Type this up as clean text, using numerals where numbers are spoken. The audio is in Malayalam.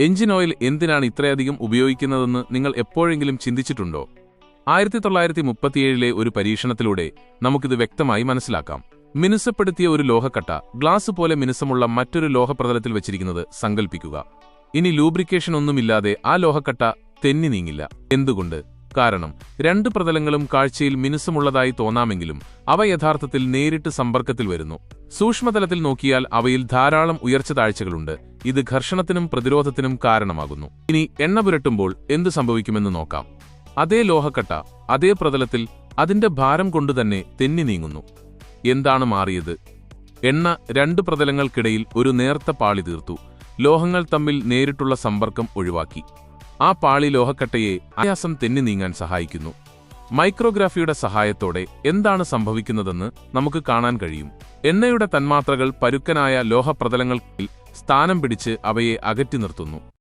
എഞ്ചിൻ ഓയിൽ എന്തിനാണ് ഇത്രയധികം ഉപയോഗിക്കുന്നതെന്ന് നിങ്ങൾ എപ്പോഴെങ്കിലും ചിന്തിച്ചിട്ടുണ്ടോ? 1937 ഒരു പരീക്ഷണത്തിലൂടെ നമുക്കിത് വ്യക്തമായി മനസ്സിലാക്കാം. മിനുസപ്പെടുത്തിയ ഒരു ലോഹക്കട്ട ഗ്ലാസ് പോലെ മിനുസമുള്ള മറ്റൊരു ലോഹപ്രതലത്തിൽ വെച്ചിരിക്കുന്നത് സങ്കൽപ്പിക്കുക. ഇനി ലൂബ്രിക്കേഷൻ ഒന്നുമില്ലാതെ ആ ലോഹക്കട്ട തെന്നി നീങ്ങില്ല. എന്തുകൊണ്ട്? കാരണം രണ്ട് പ്രതലങ്ങളും കാഴ്ചയിൽ മിനുസമുള്ളതായി തോന്നാമെങ്കിലും അവ യഥാർത്ഥത്തിൽ നേരിട്ട് സമ്പർക്കത്തിൽ വരുന്നു. സൂക്ഷ്മതലത്തിൽ നോക്കിയാൽ അവയിൽ ധാരാളം ഉയർച്ച താഴ്ചകളുണ്ട്. ഇത് ഘർഷണത്തിനും പ്രതിരോധത്തിനും കാരണമാകുന്നു. ഇനി എണ്ണ പുരട്ടുമ്പോൾ എന്തു സംഭവിക്കുമെന്ന് നോക്കാം. അതേ ലോഹക്കട്ട അതേ പ്രതലത്തിൽ അതിന്റെ ഭാരം കൊണ്ടുതന്നെ തെന്നി നീങ്ങുന്നു. എന്താണ് മാറിയത്? എണ്ണ രണ്ട് പ്രതലങ്ങൾക്കിടയിൽ ഒരു നേർത്ത പാളി തീർത്തു. ലോഹങ്ങൾ തമ്മിൽ നേരിട്ടുള്ള സമ്പർക്കം ഒഴിവാക്കി. ആ പാളി ലോഹക്കട്ടയെ ആയാസം തെന്നി നീങ്ങാൻ സഹായിക്കുന്നു. മൈക്രോഗ്രാഫിയുടെ സഹായത്തോടെ എന്താണ് സംഭവിക്കുന്നതെന്ന് നമുക്ക് കാണാൻ കഴിയും. എണ്ണയുടെ തന്മാത്രകൾ പരുക്കനായ ലോഹപ്രതലങ്ങളിൽ സ്ഥാനം പിടിച്ച് അവയെ അകറ്റി നിർത്തുന്നു.